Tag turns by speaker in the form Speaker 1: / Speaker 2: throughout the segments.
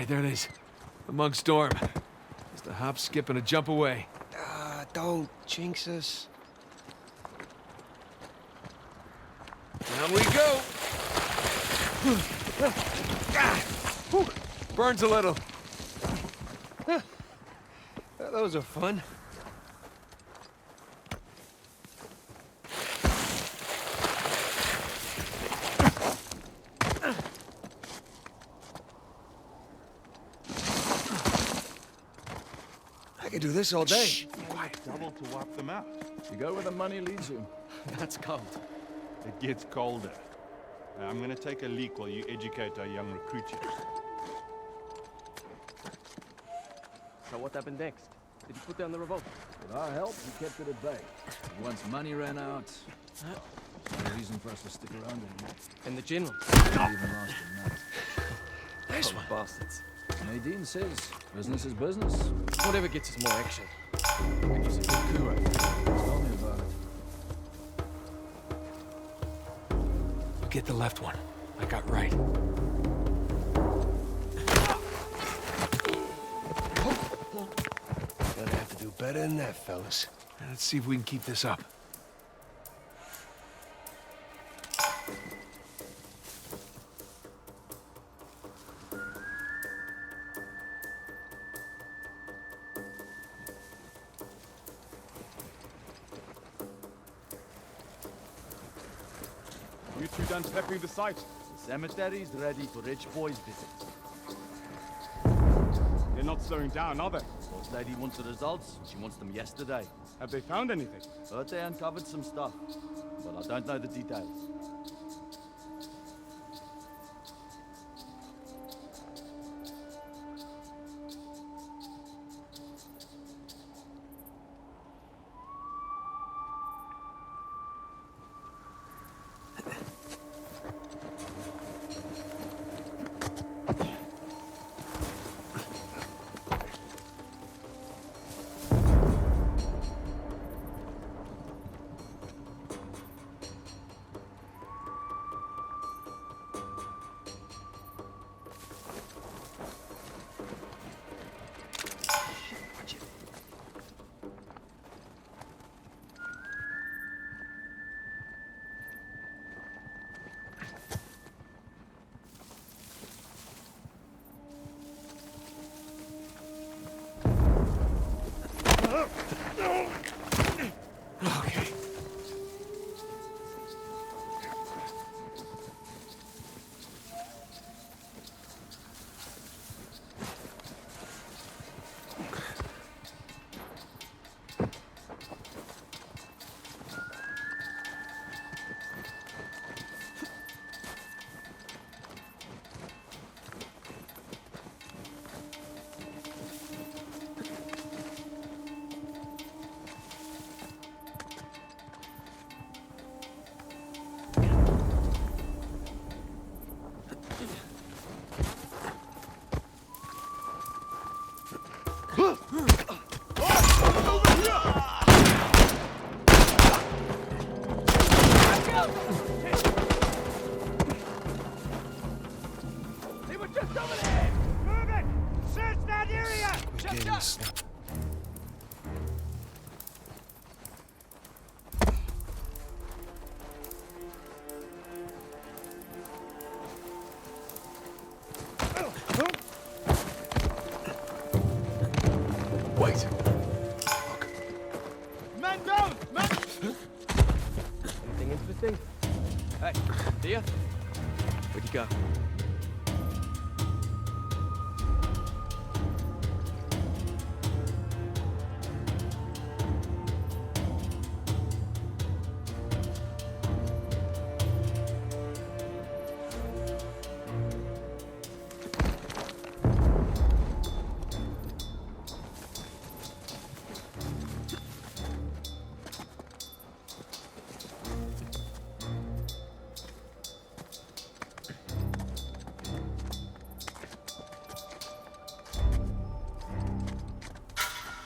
Speaker 1: right, there it is. Among storm. Just a hop, skip, and a jump away.
Speaker 2: Don't jinx us.
Speaker 1: Down we go. Burns a little.
Speaker 2: Those are fun. I could do this all day.
Speaker 1: Shh. Quiet.
Speaker 3: Double to wipe them out.
Speaker 4: You go where the money leads you.
Speaker 3: That's cold. It gets colder. I'm gonna take a leak while you educate our young recruit here.
Speaker 5: So what happened next? Did he put down the revolt?
Speaker 4: With our help, he kept it at bay. And once money ran out, there's no reason for us to stick around anymore.
Speaker 5: And the general?
Speaker 4: We even lost a nut.
Speaker 5: Nice one. Bastards.
Speaker 4: Nadine says, business is business.
Speaker 5: Whatever gets us more action. Could use a good coup right now.
Speaker 4: Tell me about it.
Speaker 1: You get the left one. I got right.
Speaker 2: Gonna have to do better than that, fellas.
Speaker 1: Let's see if we can keep this up.
Speaker 3: You two done prepping the site?
Speaker 6: The cemetery's ready for rich boys' visits.
Speaker 3: They're not slowing down, are they?
Speaker 6: First lady wants the results. She wants them yesterday.
Speaker 3: Have they found anything?
Speaker 6: Heard they uncovered some stuff, but I don't know the details.
Speaker 1: Okay.
Speaker 5: They were just over there! Move it! Search that area!
Speaker 2: We're getting this.
Speaker 1: Wait.
Speaker 3: Man down! Man!
Speaker 5: Anything interesting? Hey, Thea? Where'd you go?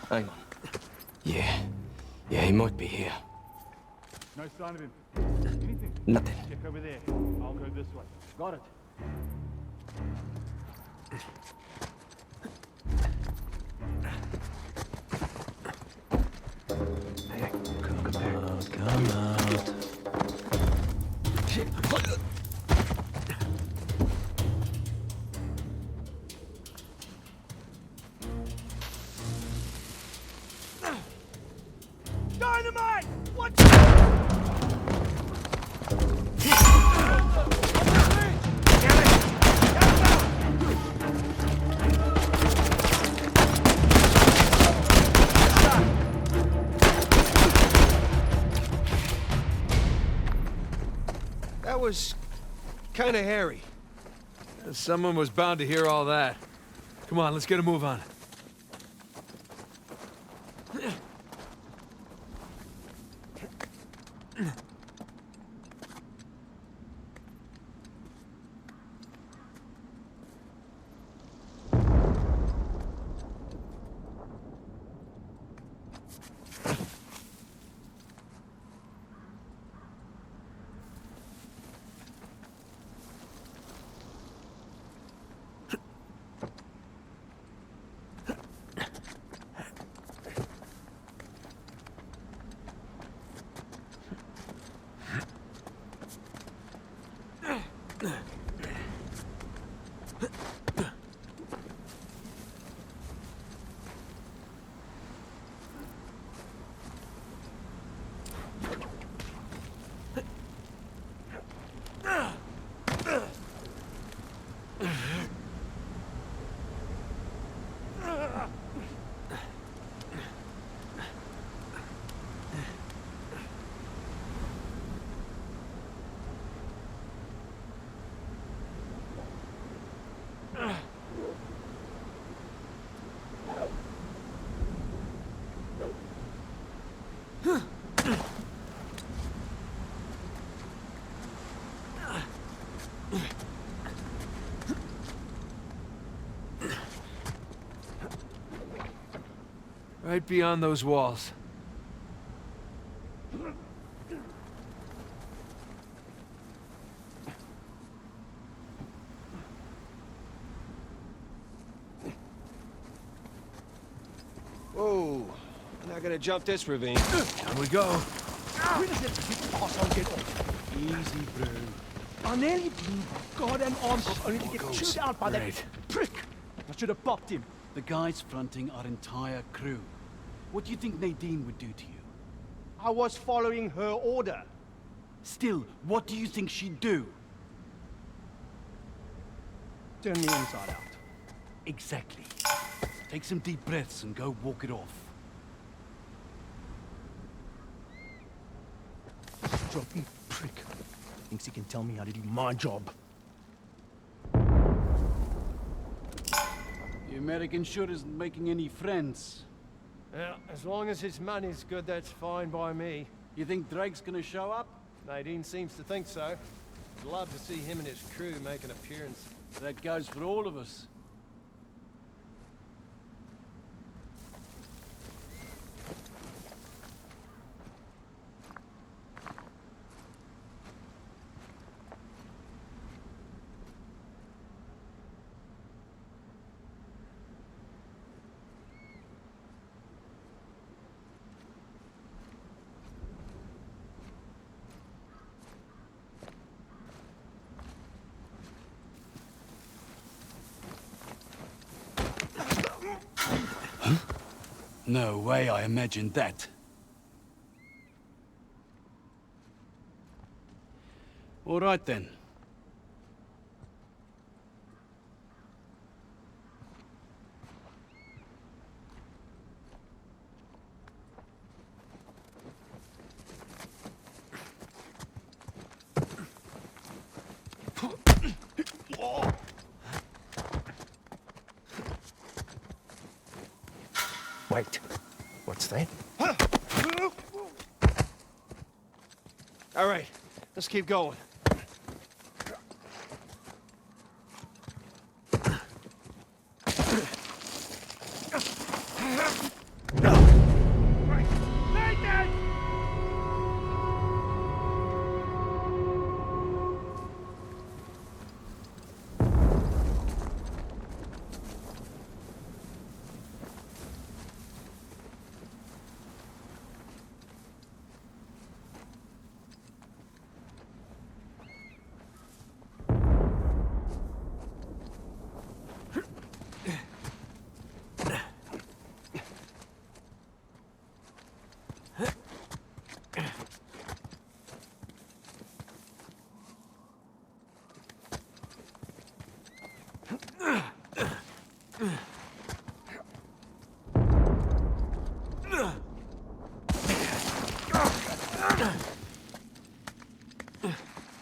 Speaker 5: Hang on. Yeah, he might be here.
Speaker 3: No sign of him. Anything?
Speaker 5: Nothing.
Speaker 3: Check over there. I'll go this way.
Speaker 5: Got it.
Speaker 1: Come out.
Speaker 5: Dynamite! What?
Speaker 2: That was kind of hairy.
Speaker 1: Someone was bound to hear all that. Come on, let's get a move on. Right beyond those walls.
Speaker 2: Whoa. I'm not gonna jump this ravine.
Speaker 1: Down we go.
Speaker 5: Where does that big arsehole get off?
Speaker 2: Easy, bro.
Speaker 5: I nearly blew my goddamn arms off only to get chewed out by
Speaker 1: Great.
Speaker 5: that prick. I should have popped him.
Speaker 4: The guys fronting our entire crew. What do you think Nadine would do to you?
Speaker 5: I was following her order.
Speaker 4: Still, what do you think she'd do?
Speaker 5: Turn me inside out.
Speaker 4: Exactly. Take some deep breaths and go walk it off.
Speaker 5: Droppy prick. Thinks he can tell me how to do my job.
Speaker 4: The American sure isn't making any friends.
Speaker 2: Yeah, as long as his money's good, that's fine by me.
Speaker 4: You think Drake's gonna show up?
Speaker 2: Nadine seems to think so. I'd love to see him and his crew make an appearance.
Speaker 4: That goes for all of us. No way I imagined that. All right then.
Speaker 2: Wait. What's that? All right, let's keep going.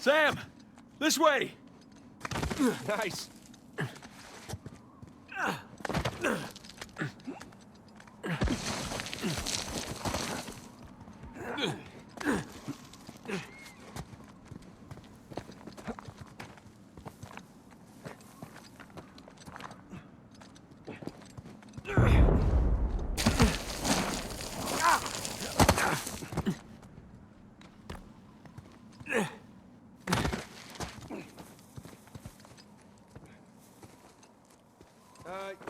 Speaker 1: Sam! This way!
Speaker 2: Nice.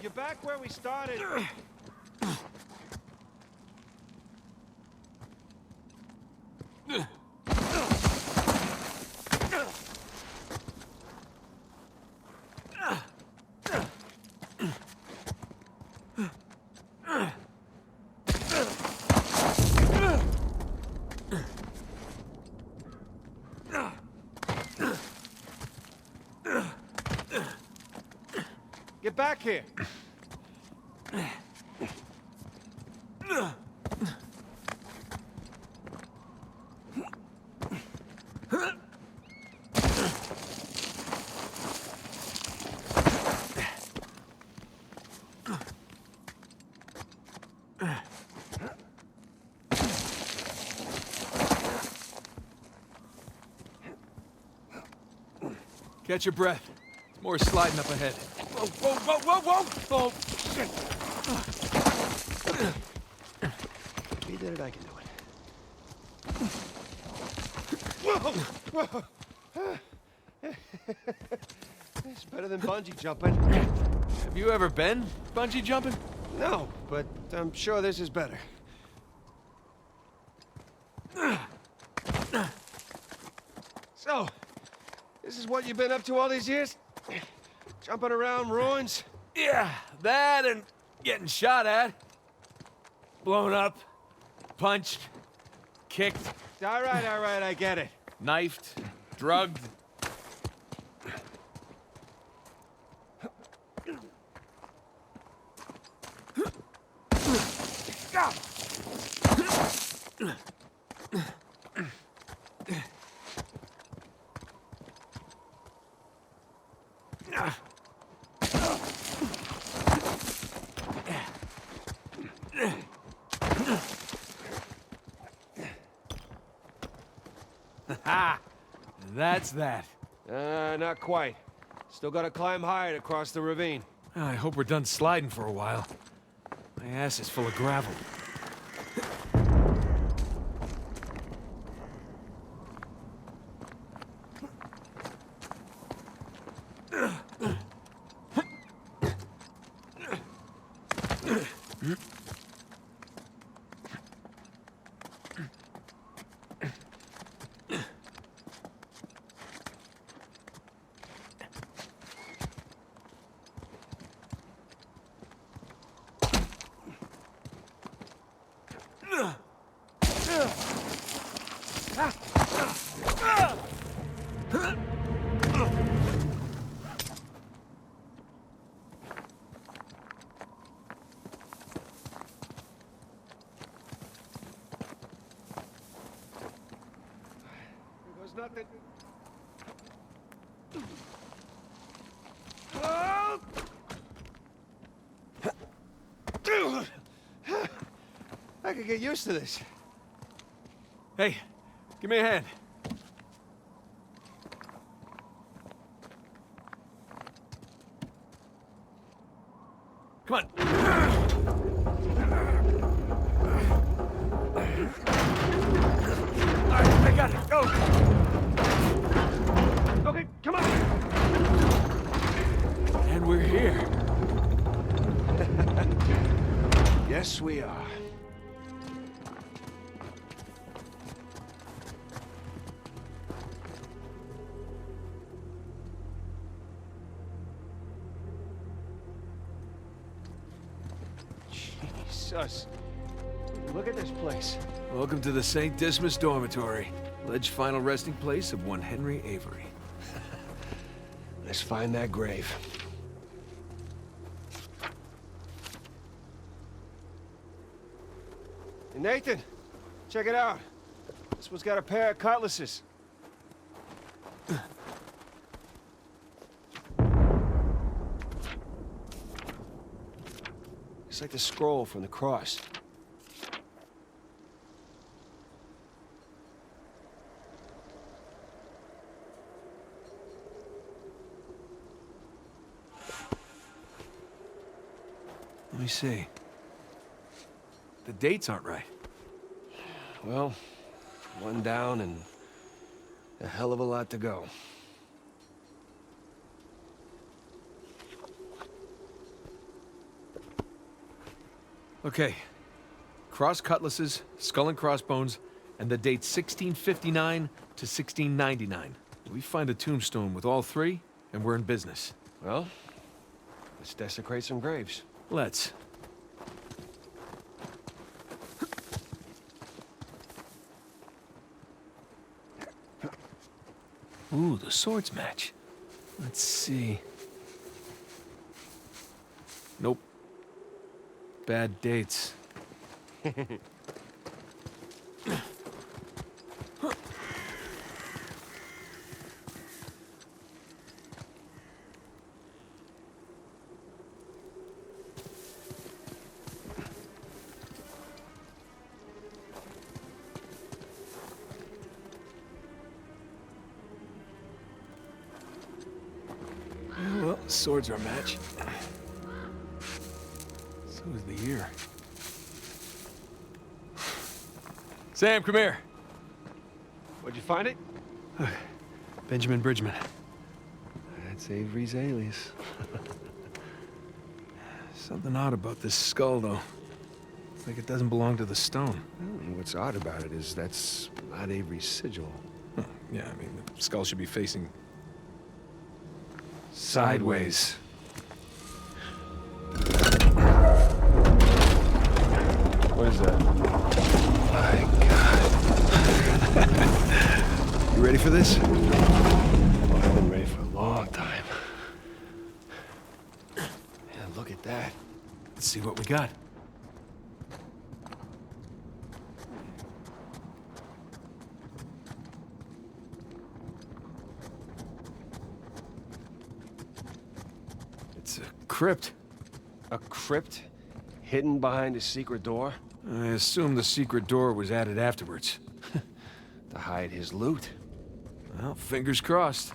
Speaker 2: You're back where we started. Get back here.
Speaker 1: Catch your breath. There's more sliding up ahead. Whoa, whoa, whoa, whoa, whoa! Oh, shit.
Speaker 2: He did it, I can do it. Whoa! Whoa! It's better than bungee jumping.
Speaker 1: Have you ever been bungee jumping?
Speaker 2: No, but I'm sure this is better. So, this is what you've been up to all these years? Jumping around ruins?
Speaker 1: Yeah, that and getting shot at. Blown up. Punched. Kicked.
Speaker 2: All right, I get it.
Speaker 1: Knifed. Drugged. Ha! That's that.
Speaker 2: Not quite. Still gotta climb higher to cross the ravine.
Speaker 1: I hope we're done sliding for a while. My ass is full of gravel.
Speaker 2: There's nothing. Oh! I could get used to this.
Speaker 1: Hey, give me a hand. Come on. All right, I got it. Go.
Speaker 2: Okay, come on.
Speaker 1: And we're here.
Speaker 2: Yes, we are. Jesus. Look at this place.
Speaker 1: Welcome to the St. Dismas Dormitory. Alleged final resting place of one Henry Avery.
Speaker 2: Let's find that grave. Hey, Nathan, check it out. This one's got a pair of cutlasses. It's like the scroll from the cross.
Speaker 1: Let me see. The dates aren't right.
Speaker 2: Well, one down and a hell of a lot to go.
Speaker 1: Okay. Cross cutlasses, skull and crossbones, and the date 1659 to 1699. We find a tombstone with all three, and we're in business.
Speaker 2: Well, let's desecrate some graves.
Speaker 1: Let's. Ooh, the swords match. Let's see. Nope. Bad dates. Well, swords are a match. So is the year. Sam, come here.
Speaker 2: Where'd you find it?
Speaker 1: Benjamin Bridgman.
Speaker 2: That's Avery's alias.
Speaker 1: Something odd about this skull, though. It's like it doesn't belong to the stone.
Speaker 2: Well, what's odd about it is that's not Avery's sigil.
Speaker 1: Huh, yeah, I mean, the skull should be facing sideways.
Speaker 2: What is that?
Speaker 1: My God. You ready for this?
Speaker 2: Well, I've been ready for a long time. Man, look at that.
Speaker 1: Let's see what we got. It's a crypt.
Speaker 2: A crypt hidden behind a secret door
Speaker 1: I assume the secret door was added afterwards.
Speaker 2: to hide his loot.
Speaker 1: Well, fingers crossed.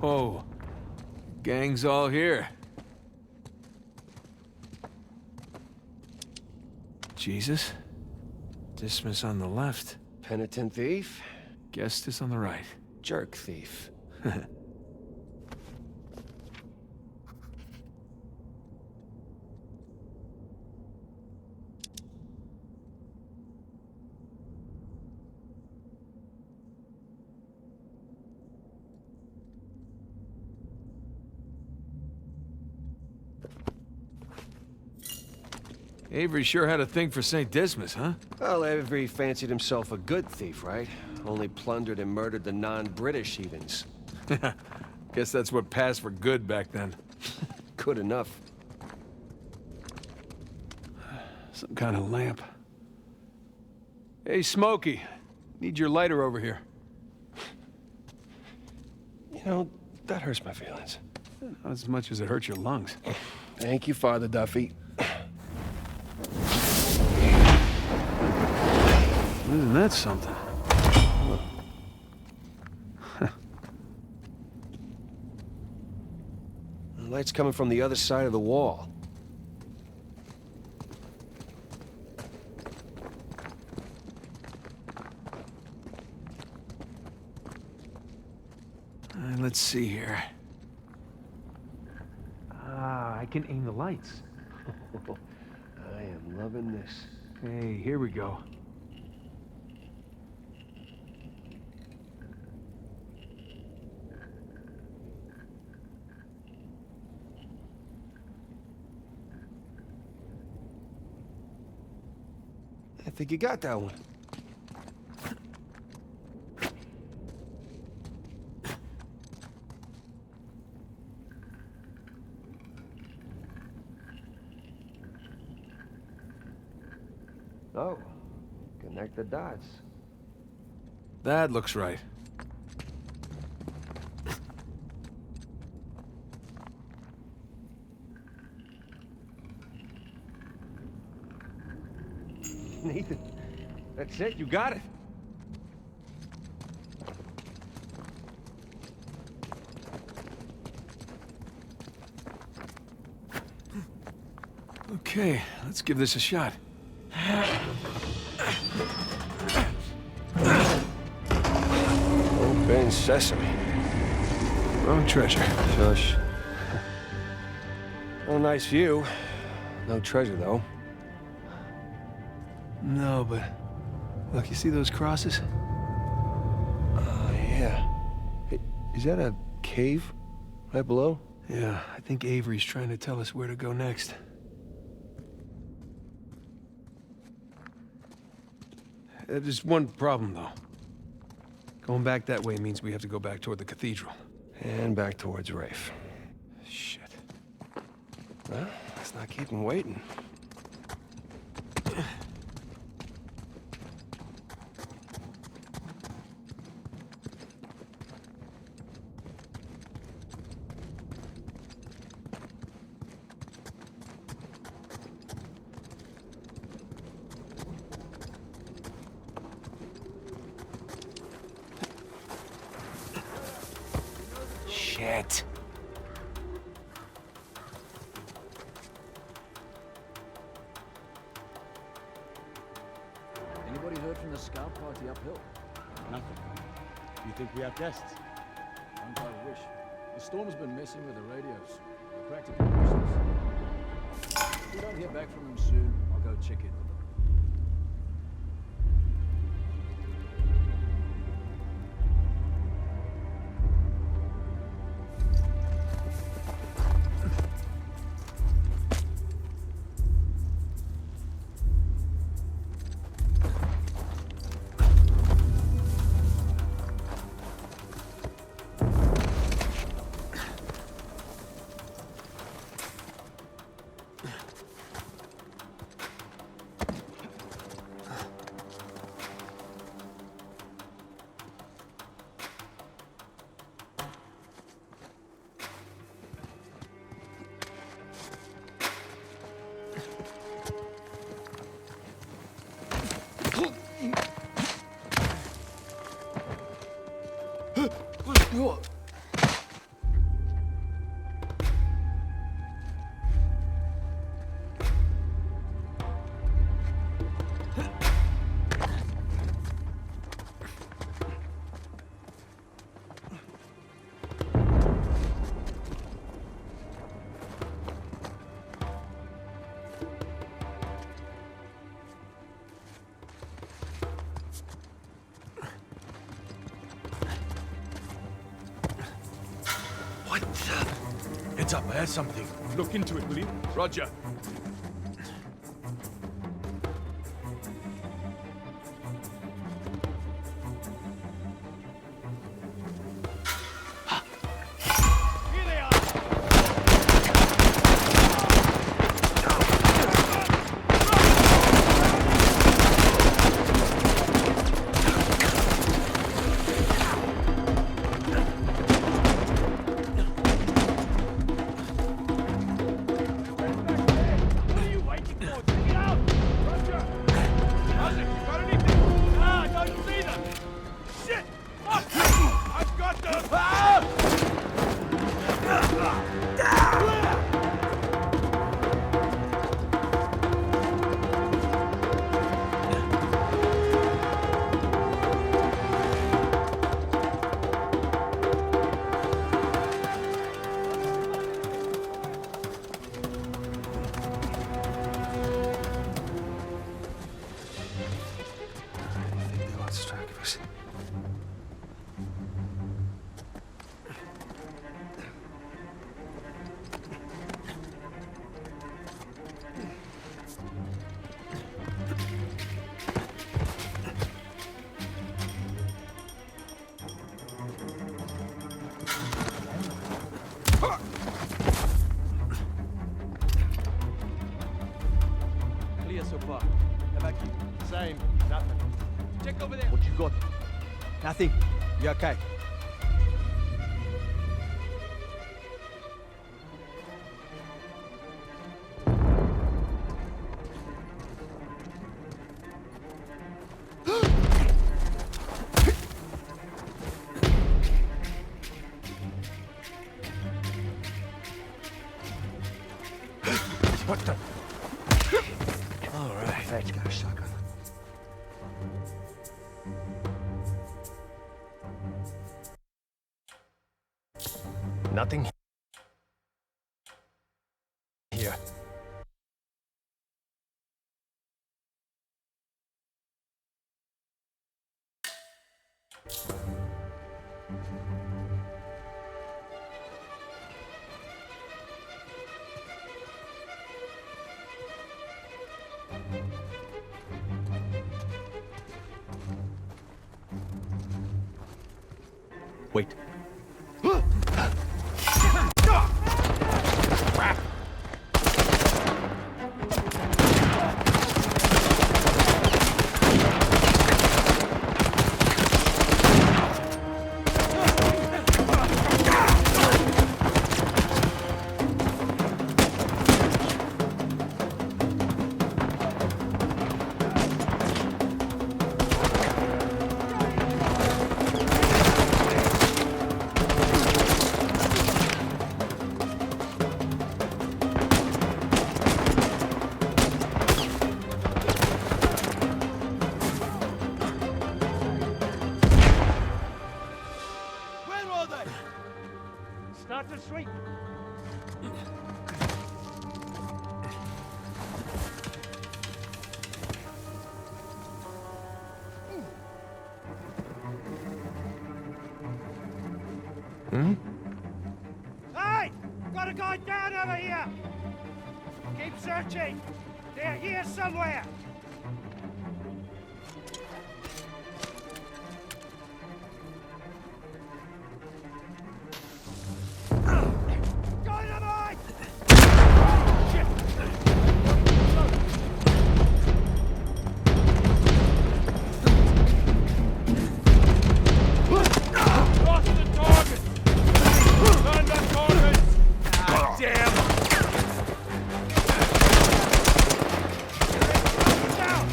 Speaker 1: Oh, gang's all here. Jesus. Dismas on the left.
Speaker 2: Penitent thief,
Speaker 1: Gestus on the right.
Speaker 2: jerk thief.
Speaker 1: Avery sure had a thing for St. Dismas, huh?
Speaker 2: Well, Avery fancied himself a good thief, right? Only plundered and murdered the non-British heathens.
Speaker 1: Guess that's what passed for good back then.
Speaker 2: Good enough.
Speaker 1: Some kind of lamp. Hey, Smokey. Need your lighter over here.
Speaker 2: You know, that hurts my feelings.
Speaker 1: Not as much as it hurts your lungs.
Speaker 2: Thank you, Father Duffy.
Speaker 1: Isn't that something?
Speaker 2: The light's coming from the other side of the wall.
Speaker 1: Let's see here. Ah, I can aim the lights.
Speaker 2: I am loving this.
Speaker 1: Hey, here we go.
Speaker 2: I think you got that one. Oh, connect the dots.
Speaker 1: That looks right.
Speaker 2: Nathan, that's it, you got it.
Speaker 1: Okay, let's give this a shot.
Speaker 2: Open sesame.
Speaker 1: Wrong treasure.
Speaker 2: Shush. Well, nice view. No treasure, though.
Speaker 1: No, but look, you see those crosses?
Speaker 2: Oh, yeah. Hey, is that a cave right below?
Speaker 1: Yeah, I think Avery's trying to tell us where to go next. There's one problem, though. Going back that way means we have to go back toward the cathedral.
Speaker 2: And back towards Rafe.
Speaker 1: Shit.
Speaker 2: Well, let's not keep him waiting.
Speaker 1: Shit.
Speaker 4: Anybody heard from the scout party uphill?
Speaker 6: Nothing. You think we have guests?
Speaker 4: Don't I wish. The storm's been messing with the radios. They're practically useless. If we don't hear back from them soon, I'll go check in with them.
Speaker 1: What the? Heads up, I had something.
Speaker 3: Look into it, will you?
Speaker 1: Roger.
Speaker 5: Here they are! What are you waiting for? Take it out! Roger! Roger, you got anything? Ah, I don't see them! Shit! Fuck! I've got them! Ah!
Speaker 2: I think they lost track of us.
Speaker 6: Clear so far. Evacuate.
Speaker 2: Same. Nothing. Check over there.
Speaker 6: What you got?
Speaker 2: Nothing. You okay?
Speaker 1: What the? All right.
Speaker 2: Let's go, sucker.
Speaker 1: Nothing here.
Speaker 6: Wait.
Speaker 2: Where are they?
Speaker 5: Start to sweep. Hey! Got a guy down over here! Keep searching! They're here somewhere! Dynamite! Lost the target! Turn the target!
Speaker 1: God damn!
Speaker 5: Down!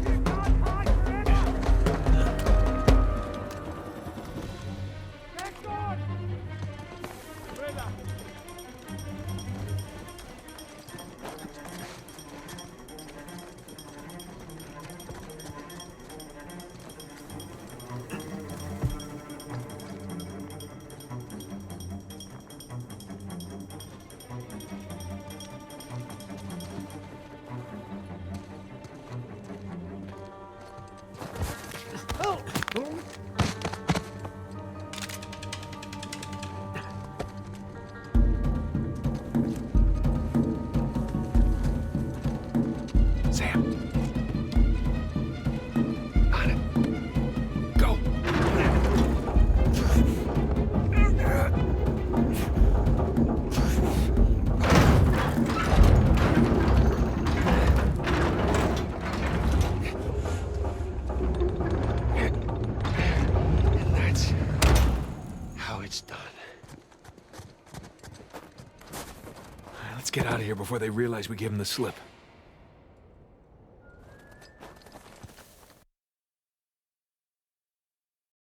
Speaker 5: You can't hide forever! Get gone! River!
Speaker 1: Sam. On it. Go. And that's how it's done. All right, let's get out of here before they realize we gave them the slip.